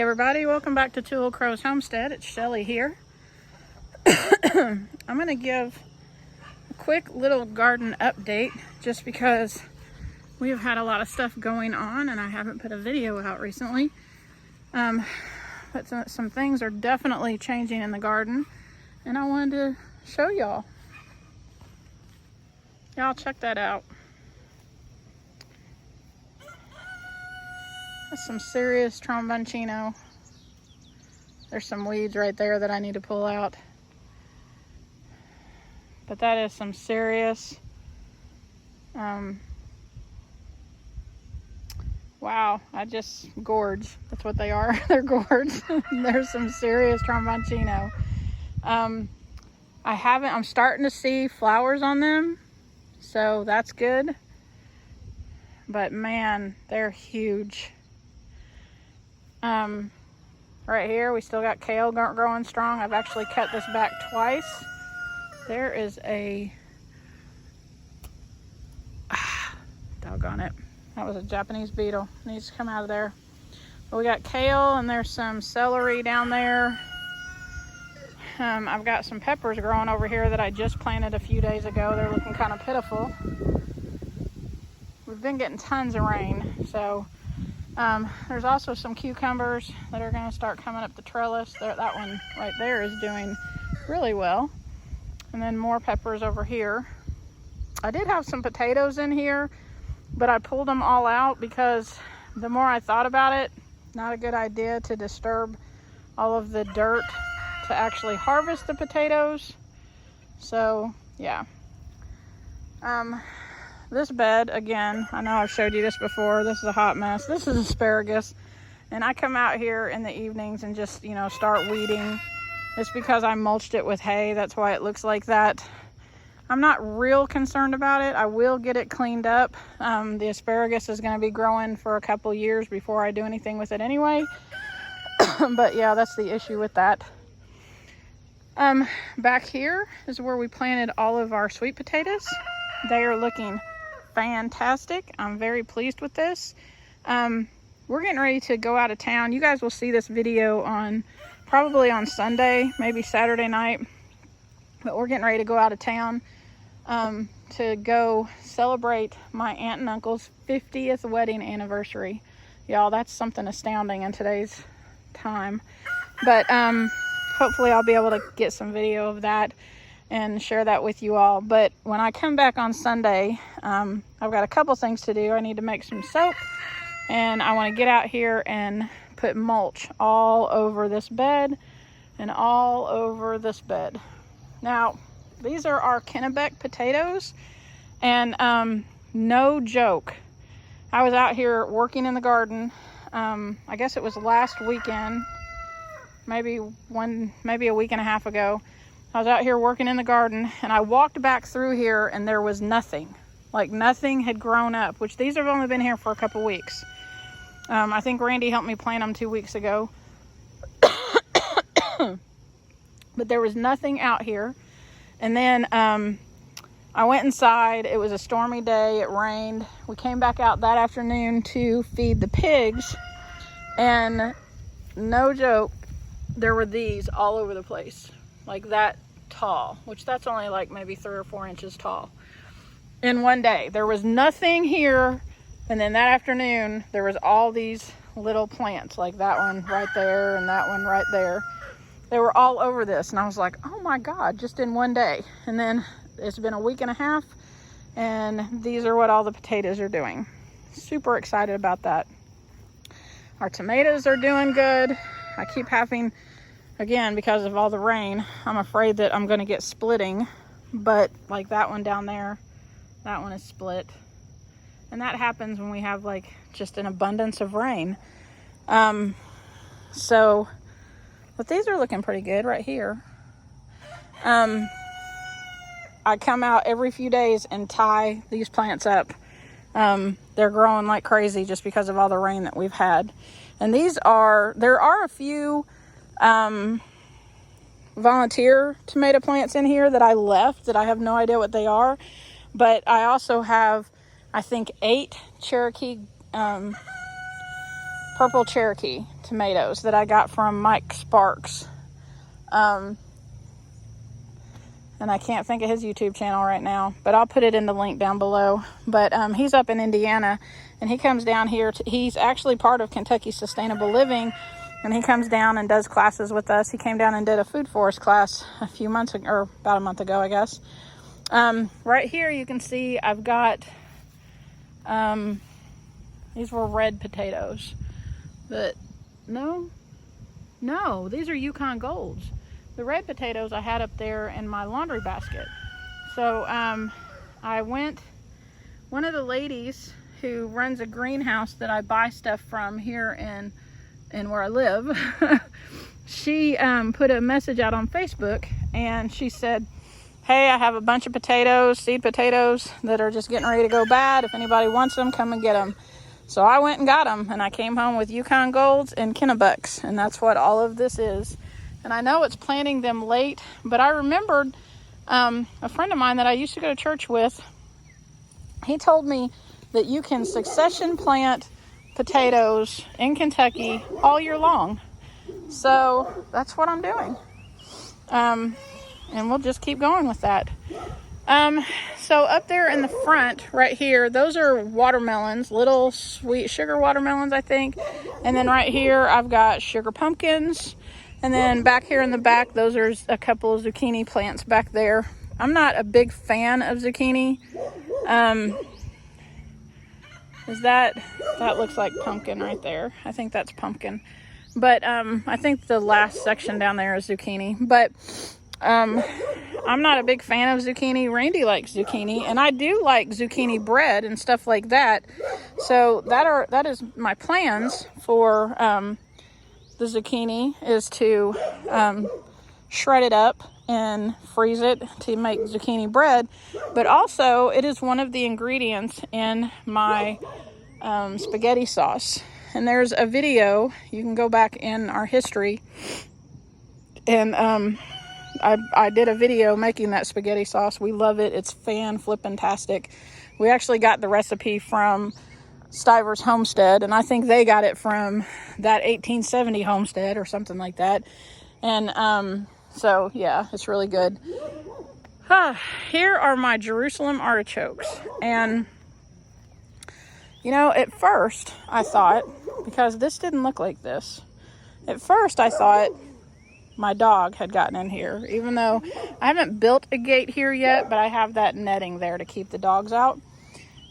everybody, welcome back to Two Little Crows Homestead. It's Shelly here. I'm going to give a quick little garden update just because we have had a lot of stuff going on and I haven't put a video out recently. But some things are definitely changing in the garden and I wanted to show y'all. Y'all check that out. That's some serious tromboncino. There's some weeds right there that I need to pull out. But that is some serious, wow, I just gorge. That's what they are. They're gourds. There's some serious tromboncino. I'm starting to see flowers on them, so that's good. But man, they're huge. Right here, we still got kale growing strong. I've actually cut this back twice. There is a, doggone it. That was a Japanese beetle. It needs to come out of there. But we got kale and there's some celery down there. I've got some peppers growing over here that I just planted a few days ago. They're looking kind of pitiful. We've been getting tons of rain, so there's also some cucumbers that are going to start coming up the trellis. That one right there is doing really well. And then more peppers over here. I did have some potatoes in here, but I pulled them all out because the more I thought about it, not a good idea to disturb all of the dirt to actually harvest the potatoes. So yeah. This bed, again, I know I've showed you this before. This is a hot mess. This is asparagus. And I come out here in the evenings and just, start weeding. It's because I mulched it with hay. That's why it looks like that. I'm not real concerned about it. I will get it cleaned up. The asparagus is going to be growing for a couple years before I do anything with it anyway. But yeah, that's the issue with that. Back here is where we planted all of our sweet potatoes. They are looking fantastic. I'm very pleased with this. We're getting ready to go out of town. You guys will see this video probably on Sunday, maybe Saturday night. But we're getting ready to go out of town to go celebrate my aunt and uncle's 50th wedding anniversary. Y'all, that's something astounding in today's time. But hopefully I'll be able to get some video of that and share that with you all. But when I come back on Sunday, I've got a couple things to do. I need to make some soap, and I want to get out here and put mulch all over this bed and all over this bed. Now, these are our Kennebec potatoes, and no joke, I was out here working in the garden. I guess it was last weekend, maybe a week and a half ago. I was out here working in the garden and I walked back through here and there was nothing. Like nothing had grown up, which these have only been here for a couple weeks. I think Randy helped me plant them 2 weeks ago. But there was nothing out here. And then I went inside. It was a stormy day. It rained. We came back out that afternoon to feed the pigs. And no joke, there were these all over the place. Like that tall, which that's only like maybe 3 or 4 inches tall. In one day, there was nothing here. And then that afternoon, there was all these little plants, like that one right there and that one right there. They were all over this. And I was like, oh my God, just in one day. And then it's been a week and a half and these are what all the potatoes are doing. Super excited about that. Our tomatoes are doing good. I keep having, again, because of all the rain, I'm afraid that I'm going to get splitting. But like that one down there, that one is split. And that happens when we have like just an abundance of rain. But these are looking pretty good right here. I come out every few days and tie these plants up. They're growing like crazy just because of all the rain that we've had. And there are a few volunteer tomato plants in here that I left that I have no idea what they are. But I also have, I think, 8 Cherokee purple Cherokee tomatoes that I got from Mike Sparks. And I can't think of his YouTube channel right now, but I'll put it in the link down below. But he's up in Indiana, and he comes down here. He's actually part of Kentucky Sustainable Living, and he comes down and does classes with us. He came down and did a food forest class a few months ago, or about a month ago, I guess. Right here you can see I've got, these were red potatoes, but no, these are Yukon Golds. The red potatoes I had up there in my laundry basket. So one of the ladies who runs a greenhouse that I buy stuff from here in where I live, she put a message out on Facebook, and she said, hey, I have a bunch of potatoes, seed potatoes, that are just getting ready to go bad. If anybody wants them, come and get them. So I went and got them, and I came home with Yukon Golds and Kennebucks, and that's what all of this is. And I know it's planting them late, but I remembered a friend of mine that I used to go to church with. He told me that you can succession plant potatoes in Kentucky all year long. So that's what I'm doing. And we'll just keep going with that. So up there in the front, right here, those are watermelons, little sweet sugar watermelons, I think. And then right here, I've got sugar pumpkins. And then back here in the back, those are a couple of zucchini plants back there. I'm not a big fan of zucchini. That looks like pumpkin right there. I think that's pumpkin. But I think the last section down there is zucchini. But I'm not a big fan of zucchini. Randy likes zucchini, and I do like zucchini bread and stuff like that. So that is my plans for the zucchini, is to shred it up and freeze it to make zucchini bread. But also, it is one of the ingredients in my spaghetti sauce. And there's a video, you can go back in our history, and I did a video making that spaghetti sauce. We love it. It's fan-flippin-tastic. We actually got the recipe from Stiver's Homestead, and I think they got it from that 1870 homestead or something like that. And so yeah, it's really good. Here are my Jerusalem artichokes. And you know, at first I thought, because this didn't look like this, at first I thought my dog had gotten in here, even though I haven't built a gate here yet, but I have that netting there to keep the dogs out.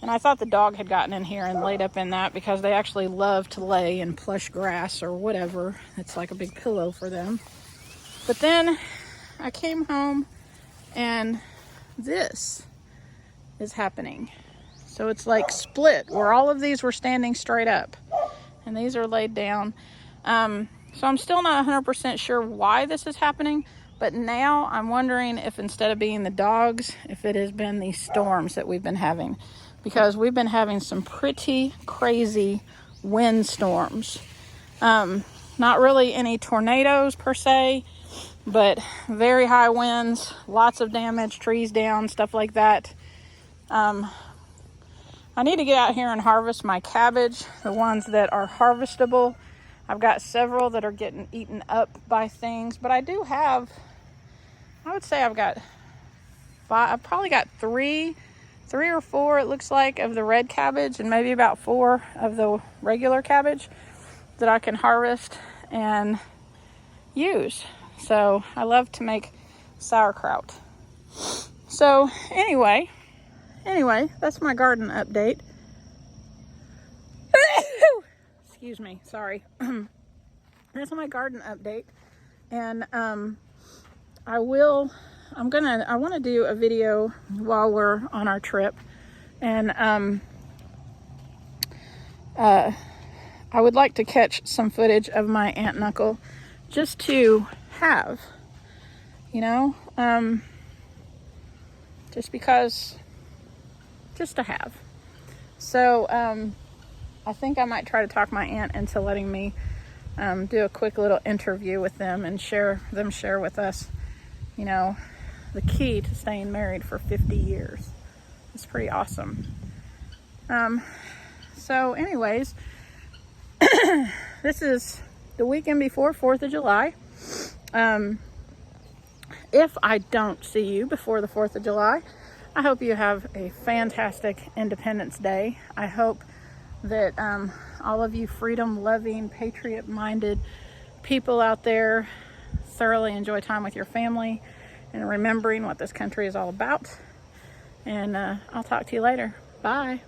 And I thought the dog had gotten in here and laid up in that, because they actually love to lay in plush grass or whatever. It's like a big pillow for them. But then I came home and this is happening. So it's like split, where all of these were standing straight up and these are laid down. So I'm still not 100% sure why this is happening, but now I'm wondering if, instead of being the dogs, if it has been these storms that we've been having. Because we've been having some pretty crazy wind storms. Not really any tornadoes per se, but very high winds, lots of damage, trees down, stuff like that. I need to get out here and harvest my cabbage, the ones that are harvestable. I've got several that are getting eaten up by things, but I do have, I would say I've probably got three or four, it looks like, of the red cabbage, and maybe about 4 of the regular cabbage that I can harvest and use. So I love to make sauerkraut. So anyway, that's my garden update. Excuse me, sorry. That's my garden update. And I want to do a video while we're on our trip, and I would like to catch some footage of my aunt and uncle, just to have, you know, just to have. So I think I might try to talk my aunt into letting me do a quick little interview with them and share with us, you know, the key to staying married for 50 years. It's pretty awesome. So anyways, this is the weekend before 4th of July. If I don't see you before the 4th of July, I hope you have a fantastic Independence Day. I hope that all of you freedom-loving, patriot-minded people out there thoroughly enjoy time with your family and remembering what this country is all about. And I'll talk to you later. Bye.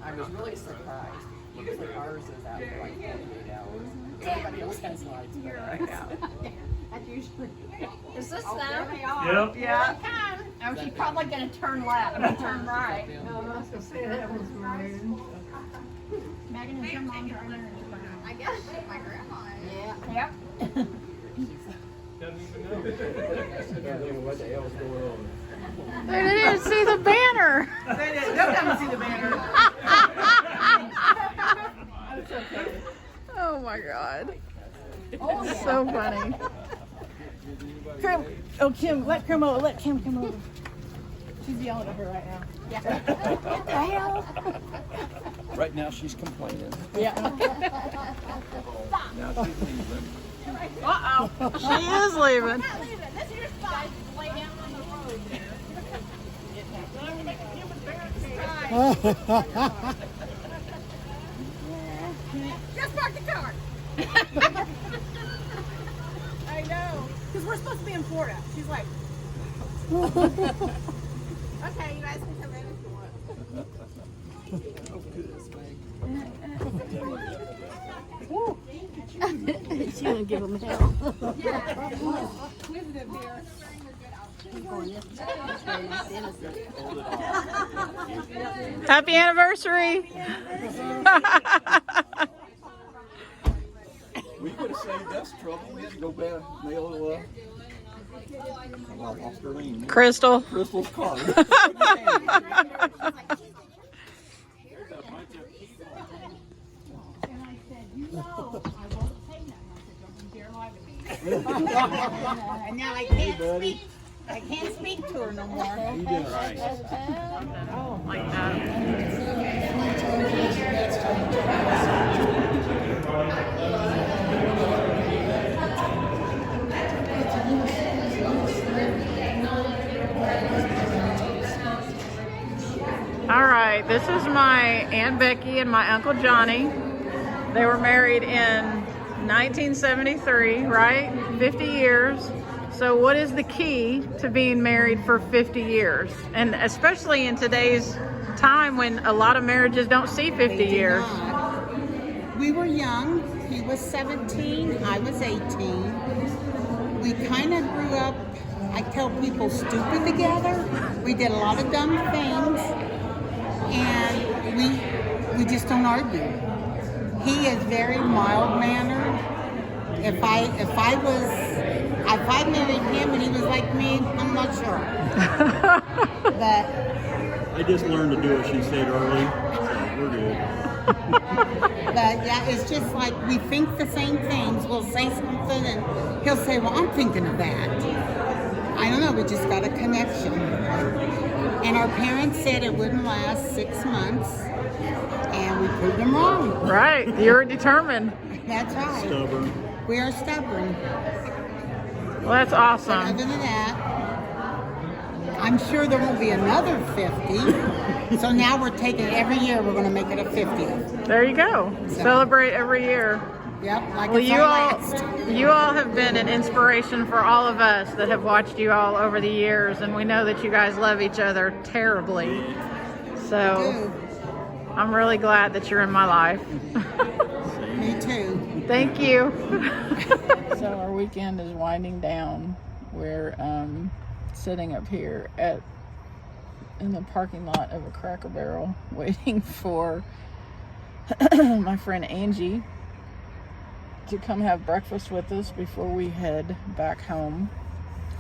I was really surprised. Usually ours is out for like 48 hours. Everybody else has lights right now. That's usually. Is this Oh, them? there they are. Yep. Yeah. Oh, she's probably gonna turn left and turn right. No, I was gonna say that was maroon. Megan, is your mom driving? I guess my grandma is. Yeah. Yep. Doesn't even know. What the hell's going on? They didn't see the banner. They'll come and see the banner. Oh my God. Oh, yeah. So funny. Kim, oh Kim, let Kim come over. She's yelling at her right now. What the hell? Right now she's complaining. Yeah. Now she's leaving. Uh-oh. She is leaving. This is your spot. Lay down on the road there. Just park the car. I know. Because we're supposed to be in Florida. She's like, Okay, you guys can come in if you want. Oh, goodness, Meg. She's gonna give them hell. Happy anniversary. We could have saved us trouble. We had to go back and mail I lost her name. Crystal. Crystal's car. And now I can't speak. I can't speak to her no more. You did right. Oh my God. All right, this is my Aunt Becky and my Uncle Johnny. They were married in 1973, right? 50 years. So what is the key to being married for 50 years? And especially in today's time when a lot of marriages don't see 50 years. We were young. He was 17, I was 18. We kind of grew up, I tell people, stupid together. We did a lot of dumb things, and we just don't argue. He is very mild-mannered. If I married him and he was like me, I'm not sure. But I just learned to do what she said early, so we're good. But yeah, it's just like we think the same things. We'll say something and he'll say, well, I'm thinking of that. I don't know, we just got a connection. And our parents said it wouldn't last 6 months, and we proved them wrong. Right, you're determined. That's right. Stubborn. We are stubborn. Well, that's awesome. Other than that, I'm sure there won't be another 50. So now we're taking every year, we're going to make it a 50th. There you go. Celebrate every year. Yep, like Well, it's our last. you all have been an inspiration for all of us that have watched you all over the years, and we know that you guys love each other terribly. So Dude, I'm really glad that you're in my life. me too. Thank you. So our weekend is winding down. We're sitting up here in the parking lot of a Cracker Barrel waiting for my friend Angie to come have breakfast with us before we head back home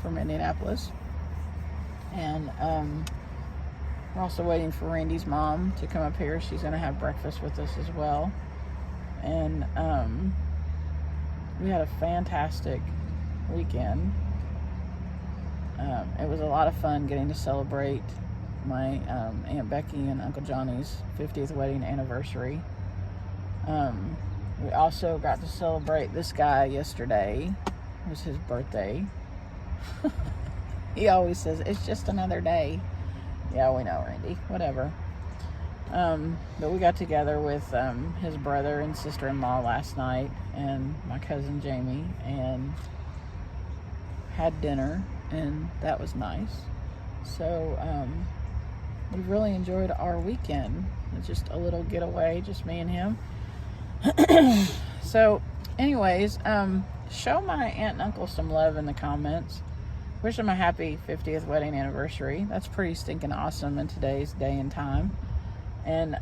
from Indianapolis. And we're also waiting for Randy's mom to come up here. She's going to have breakfast with us as well. And we had a fantastic weekend. It was a lot of fun getting to celebrate my Aunt Becky and Uncle Johnny's 50th wedding anniversary. We also got to celebrate this guy yesterday. It was his birthday. He always says, it's just another day. Yeah, we know, Randy. Whatever. But we got together with his brother and sister-in-law last night and my cousin Jamie and had dinner, and that was nice. So we really enjoyed our weekend. It's just a little getaway, just me and him. So anyways, show my aunt and uncle some love in the comments. Wish them a happy 50th wedding anniversary. That's pretty stinking awesome in today's day and time. And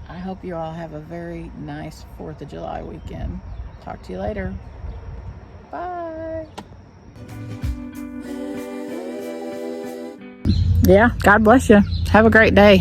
I hope you all have a very nice 4th of July weekend. Talk to you later. Bye. Yeah, God bless you. Have a great day.